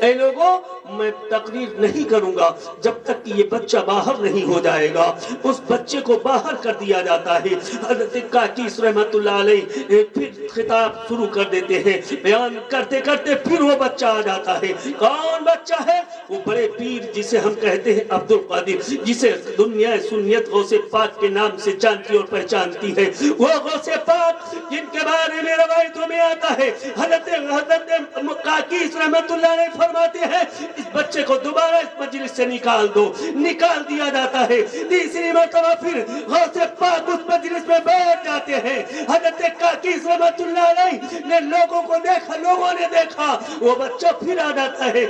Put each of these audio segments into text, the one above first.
اے لوگوں میں تقریر نہیں کروں گا جب تک کہ یہ بچہ باہر نہیں ہو جائے گا۔ اس بچے کو باہر کر دیا جاتا ہے۔ حضرت کاکیس رحمت اللہ علیہ پھر خطاب شروع کر دیتے ہیں، بیان کرتے کرتے پھر وہ بچہ آ جاتا ہے۔ کون بچہ ہے؟ وہ بڑے پیر جسے ہم کہتے ہیں عبد القادر، جسے دنیا سنیت غوث پاک کے نام سے جانتی اور پہچانتی ہے۔ وہ غوث پاک جن کے بارے میں روایتوں میں آتا ہے، حضرت کاکیس رحمت اللہ علیہ فرماتے ہیں اس بچے کو دوبارہ اس مجلس سے نکال دو۔ نکال دیا جاتا ہے۔ تیسری مرتبہ پھر غوث پاک اس مجلس میں بیٹھ جاتے ہیں۔ حضرت کاکیس رحمت اللہ علیہ نے لوگوں کو دیکھا، لوگوں نے دیکھا، وہ بچہ پھر آ جاتا ہے،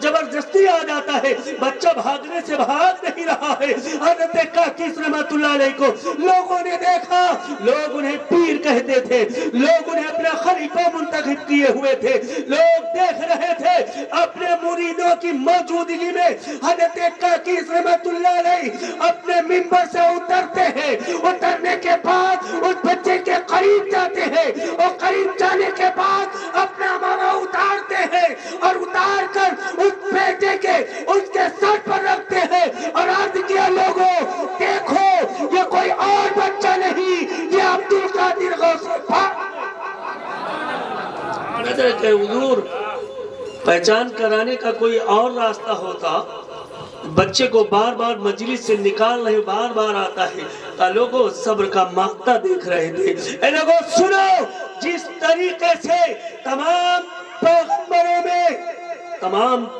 زبردستی آ جاتا ہے، بچہ بھاگنے سے بھاگ نہیں رہا ہے۔ حضرت کاکیس رحمت اللہ علیہ کو لوگوں نے دیکھا، لوگ انہیں پیر کہتے تھے، لوگ انہیں اپنا خلیفہ منتخب کیے ہوئے تھے، لوگ دیکھ رہے تھے اپنے مریدوں کی موجودگی میں حضرت کاکیس رحمت اللہ علیہ اپنے منبر سے اترتے ہیں۔ اترنے کے بعد اس بچے کے قریب جاتے ہیں اور قریب جانے کے بعد اپنا امامہ اتارتے ہیں اور اتار کر اس بیٹے کے اس کے سر پر رکھتے ہیں اور عرض کیا لوگوں دیکھو یہ کوئی اور بچہ نہیں، یہ عبد القادر غوث پاک۔ کہ حضور پہچان کرانے کا کوئی اور راستہ ہوتا، بچے کو بار بار مجلس سے نکال رہے، بار بار آتا ہے۔ لوگوں صبر کا مانگتا دیکھ رہے تھے۔ اے لوگوں سنو، جس طریقے سے تمام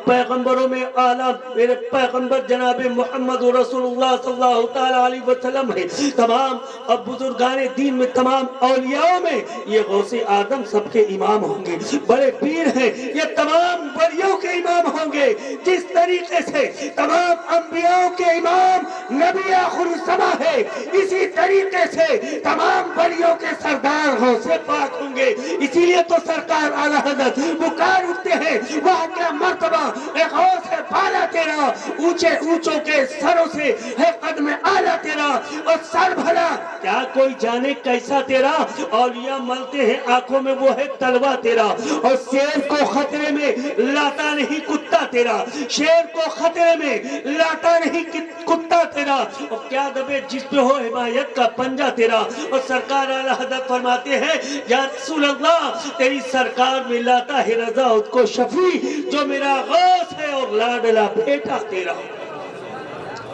پیغمبروں میں اعلیٰ میرے پیغمبر جناب محمد رسول اللہ صلی اللہ تعالیٰ علیہ وسلم ہے، تمام اب بزرگان دین میں، تمام اولیاء میں یہ غوث آدم سب کے امام ہوں گے، بڑے پیر ہیں یہ تمام ولیوں کے امام ہوں گے۔ جس طریقے سے تمام انبیاء کے امام نبی آخر الزماں ہے، اسی طریقے سے تمام ولیوں کے سردار غوث پاک ہوں گے۔ اسی لیے تو سرکار اعلیٰ حضرت پکار اٹھتے ہیں، وہاں کیا مرتبہ اے غوث ہے بالا تیرا، اونچے اونچوں کے سروں سے ہے قدم اعلیٰ تیرا، اور سر بھلا کیا کوئی جانے کیسا تیرا، اولیاء ملتے ہیں آنکھوں میں وہ ہے تلوا تیرا، اور شیر کو خطرے میں لاتا نہیں کتا تیرا، شیر کو خطرے میں لاتا نہیں کتا تیرا، اور کیا دبے جس پہ ہو حمایت کا پنجہ تیرا۔ اور سرکار اعلیٰ حضرت فرماتے ہیں یا رسول اللہ تیری سرکار میں لاتا ہے رضا اس کو شفیع جو میرا غوث ہے اور لاڈلا بیٹا تیرا۔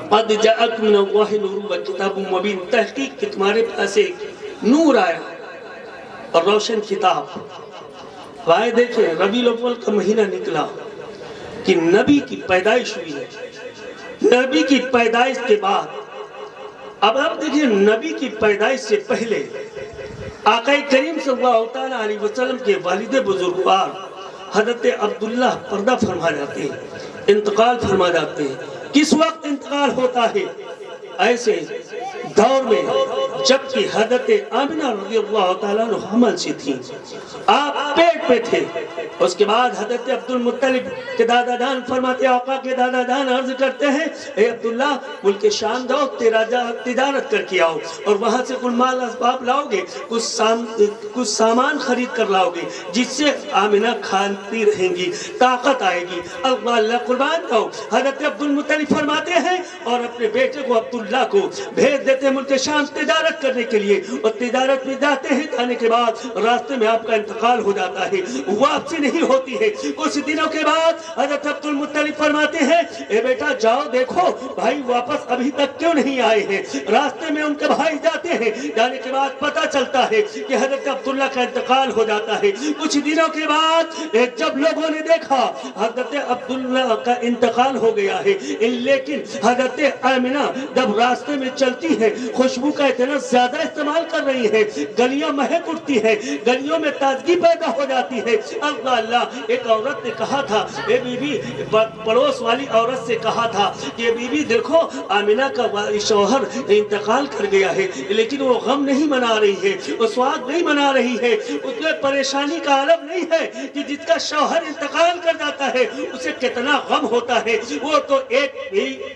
قد جاءکم من اللہ نور و کتاب مبین، تحقیق کہ تمہارے پاس ایک نور آیا اور روشن کتاب۔ وائے دیکھیں ربیع الاول کا مہینہ نکلا کہ نبی کی پیدائش ہوئی ہے، نبی کی پیدائش کے بعد اب آپ دیکھیں نبی کی پیدائش سے پہلے آقا کریم صلی اللہ تعالیٰ علیہ وسلم کے والد بزرگوار حضرت عبداللہ پردہ فرما جاتے ہیں، انتقال فرما جاتے ہیں۔ کس وقت انتقال ہوتا ہے؟ ایسے دور میں جبکہ حضرت آمنہ رضی اللہ تعالیٰ عنہ حمل سے تھی، آپ پیٹ پہ تھے۔ اس کے بعد حضرت عبد المطلب کے دادا جان فرماتے، آقا کے دادا جان عرض کرتے ہیں اے عبداللہ ملک شام جاؤ، تجارت کر کے آؤ اور وہاں سے کل مال اسباب لاؤ گے، کچھ سامان خرید کر لاؤ گے جس سے آمنہ کھانتی رہیں گی، طاقت آئے گی، اللہ قربان جاؤ۔ حضرت عبد المطلب فرماتے ہیں اور اپنے بیٹے کو عبداللہ کو بھیج دیتے ہیں ملک شام تجارت کرنے کے لیے، اور تجارت میں جاتے ہیں، جانے کے بعد راستے میں آپ کا انتقال ہو جاتا ہے، واپسی نہیں ہوتی ہے۔ کچھ دنوں کے بعد حضرت عبد المطلب فرماتے ہیں اے بیٹا جاؤ دیکھو بھائی واپس ابھی تک کیوں نہیں آئے ہیں۔ راستے میں ان کے بھائی جاتے ہیں، جانے کے بعد پتہ چلتا ہے کہ حضرت عبداللہ کا انتقال ہو جاتا ہے۔ کچھ دنوں کے بعد جب لوگوں نے دیکھا حضرت عبداللہ کا انتقال ہو گیا ہے، لیکن حضرت آمنہ جب راستے میں چلتی ہے خوشبو کا اتنا زیادہ استعمال کر رہی ہے، گلیاں مہک اٹھتی ہے، گلیوں میں تازگی پیدا ہو جاتی ہے۔ اللہ اللہ، ایک عورت نے کہا تھا اے بی بی، پڑوس والی عورت سے کہا تھا کہ بی بی دیکھو آمنہ کا شوہر انتقال کر گیا ہے، لیکن وہ غم نہیں منا رہی ہے، وہ سواد نہیں منا رہی ہے، اس میں پریشانی کا عالم نہیں ہے کہ جس کا شوہر انتقال کر جاتا ہے اسے کتنا غم ہوتا ہے، وہ تو ایک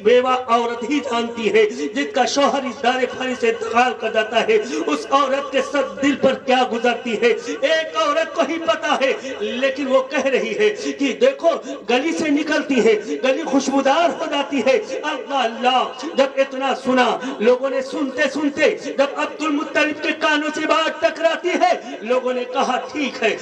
بیوہ عورت ہی جانتی ہے جس کا شوہر اس دار فانی سے انتقال کر جاتا ہے اس عورت کے سب دل پر کیا گزرتی ہے ایک عورت کو ہی پتا ہے، لیکن وہ کہہ رہی ہے کہ دیکھو گلی سے نکلتی ہے، گلی خوشبودار ہو جاتی ہے۔ اللہ اللہ، جب اتنا سنا لوگوں نے سنتے سنتے جب عبد المطلب کے کانوں سے بات ٹکراتی ہے، لوگوں نے کہا ٹھیک ہے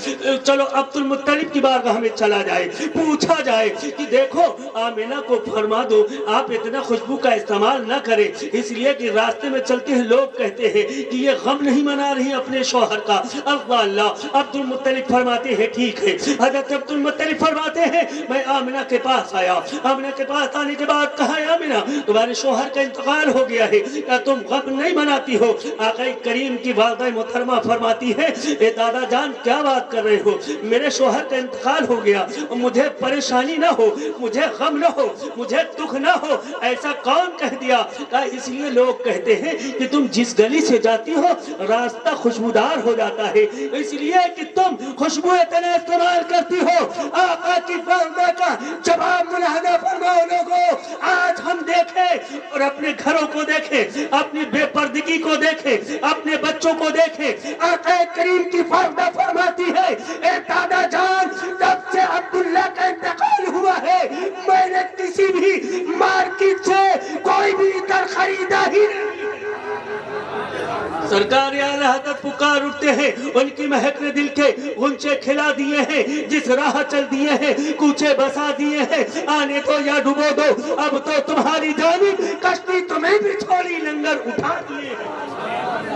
چلو عبد المطلب کی بارگاہ میں چلا جائے، پوچھا جائے کہ دیکھو آمینہ کو فرما دو آپ اتنا خوشبو کا استعمال نہ کریں، اس لیے کہ راستے میں چلتے ہیں لوگ کہتے ہیں کہ یہ غم نہیں منا رہی اپنے شوہر کا۔ اللہ اللہ، عبد المطلب فرماتے ہیں ٹھیک ہے۔ حضرت عبد المطلب فرماتے ہیں میں آمینہ کے پاس آیا، آمینہ کے پاس آنے کے بعد کہا آمینہ تمہارے شوہر کا انتقال ہو گیا ہے، کیا تم غم نہیں مناتی ہو؟ آقا کریم کی والدہ محترمہ فرماتی ہے اے دادا جان کیا بات کر رہے ہو، میرے شوہر کا انتقال ہو گیا، مجھے پریشانی نہ ہو، مجھے غم نہ ہو، مجھے دکھ نہ ہو، ایسا کون کہہ دیا؟ کہا اس لیے لوگ کہتے ہیں کہ تم جس گلی سے جاتی ہو راستہ خوشبودار ہو جاتا ہے، اس لیے کہ تم خوشبو اتنا استعمال کرتی ہو۔ آقا کی والدہ کا جواب ملاحظہ فرماؤ لوگوں، آج ہم دیکھیں اور اپنے گھروں کو دیکھیں، اپنی بے پردگی کو دیکھیں، اپنے بچوں کو دیکھیں، آقا کریم کی والدہ فرماتی ہے اے دادا جان جب سے عبداللہ کا انتقال ہوا ہے میں نے کسی بھی مارکیٹ سے کوئی بھی ادھر خریدا ہی نہیں۔ سرکار اعلیٰ حضرت پکار اٹھتے ہیں، ان کی مہک نے دل کے غنچے کھلا دیے ہیں، جس راہ چل دیے ہیں کوچے بسا دیے ہیں، آنے دو یا ڈبو دو اب تو تمہاری جانب کشتی تمہیں بھی چھوڑی لنگر اٹھا دیے ہیں۔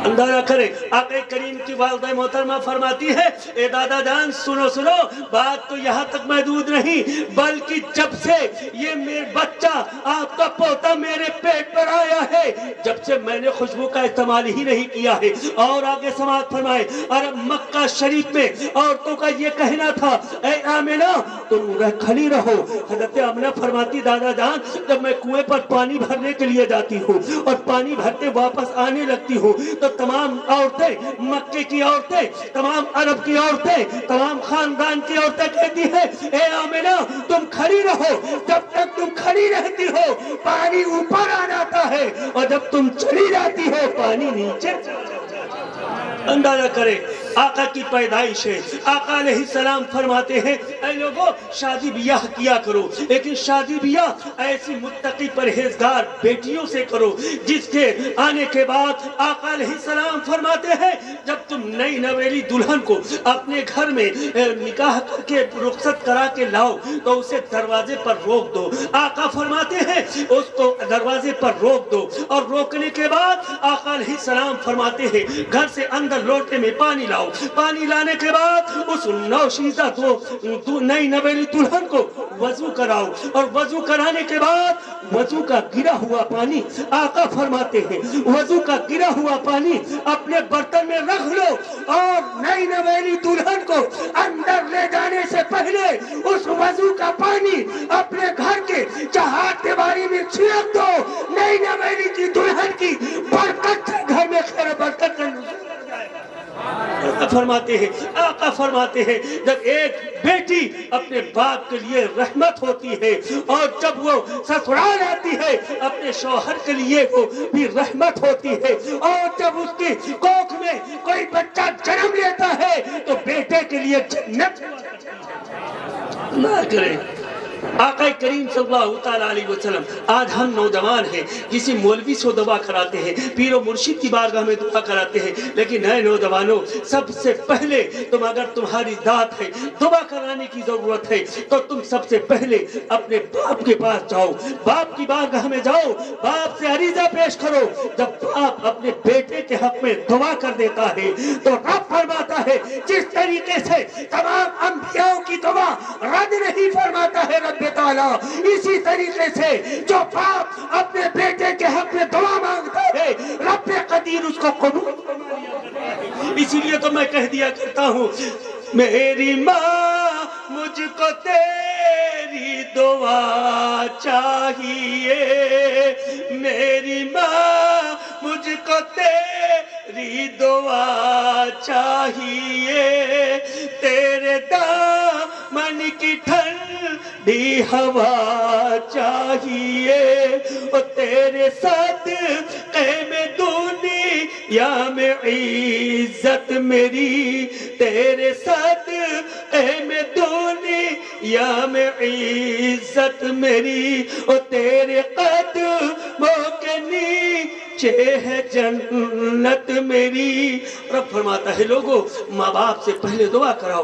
اندازہ کریں آقا کریم کی والدہ محترمہ فرماتی ہے اے دادا جان سنو سنو، بات تو یہاں تک محدود نہیں بلکہ جب سے یہ میرا بچہ آپ کا پوتا میرے پیٹ پر آیا ہے جب سے میں نے خوشبو کا استعمال ہی نہیں کیا ہے۔ اور آگے سماعت فرمائے عرب مکہ شریف میں عورتوں کا یہ کہنا تھا اے آمینہ تم کھڑی رہو۔ حضرت آمینہ فرماتی دادا جان جب میں کنویں پر پانی بھرنے کے لیے جاتی ہوں اور پانی بھرتے واپس آنے لگتی ہوں تو تمام عورتیں مکے کی عورتیں، تمام عرب کی عورتیں، تمام خاندان کی عورتیں کہتی ہیں اے آمینہ تم کھڑی رہو، جب تک تم کھڑی رہتی ہو پانی اوپر آ جاتا ہے اور جب تم چلی جاتی ہو پانی نیچے۔ اندازہ کریں آقا کی پیدائش ہے، آقا علیہ السلام فرماتے ہیں اے لوگوں شادی بیاہ کیا کرو لیکن شادی بیاہ ایسی متقی پرہیزگار بیٹیوں سے کرو جس کے آنے کے بعد آقا علیہ السلام فرماتے ہیں جب تم نئی نویلی دلہن کو اپنے گھر میں نکاح کر کے رخصت کرا کے لاؤ تو اسے دروازے پر روک دو۔ آقا فرماتے ہیں اس کو دروازے پر روک دو اور روکنے کے بعد آقا علیہ السلام فرماتے ہیں گھر سے اندر لوٹے میں پانی لاؤ، پانی لانے کے بعد اس نوشیزہ نئی نویلی دلہن کو وضو کراؤ اور وضو کرانے کے بعد وضو کا گرا ہوا پانی آقا فرماتے ہیں وضو کا گرا ہوا پانی اپنے برتن میں رکھ لو اور نئی نویلی دلہن کو اندر لے جانے سے پہلے اس وضو کا پانی اپنے گھر کے چہار دیواری میں چھڑک دو، نئی نویلی کی دلہن کی برکت سے گھر میں خیر برکت کا فرماتے ہیں آقا فرماتے ہیں جب ایک بیٹی اپنے باپ کے لیے رحمت ہوتی ہے اور جب وہ سسرال آتی ہے اپنے شوہر کے لیے وہ بھی رحمت ہوتی ہے اور جب اس کی کوکھ میں کوئی بچہ جنم لیتا ہے تو بیٹے کے لیے جنت نہ کرے۔ آقا کریم صلی اللہ تعالیٰ علیہ وسلم آج ہم نوجوان ہیں کسی مولوی سے دعا کراتے ہیں، پیر و مرشد کی بارگاہ میں دعا کراتے ہیں، لیکن نئے نوجوانوں سب سے پہلے تم اگر تمہاری ذات ہے دعا کرانے کی ضرورت ہے تو تم سب سے پہلے اپنے باپ کے پاس جاؤ، باپ کی بارگاہ میں جاؤ، باپ سے عریضہ پیش کرو۔ جب باپ اپنے بیٹے کے حق میں دعا کر دیتا ہے تو رب فرماتا ہے جس طریقے سے تمام انبیاء کی دعا رد نہیں فرماتا ہے رب تعالیٰ، اسی طریقے سے جو باپ اپنے بیٹے کے حق میں دعا مانگتا ہے رب قدیر اس کو قبول فرماتا ہے۔ اسی لیے تو میں کہہ دیا کرتا ہوں میری ماں مجھ کو تیری دعا چاہیے، میری ماں مجھ کو تیری دعا چاہیے، تیرے دامن کی ٹھنڈی ہوا چاہیے اور تیرے صدقے میں یا میں عزت میری تیرے ساتھ اے میں دونی یا میں عزت میری او تیرے قدموں کے نیچے ہے جنت میری. رب فرماتا ہے لوگوں ماں باپ سے پہلے دعا کراؤ.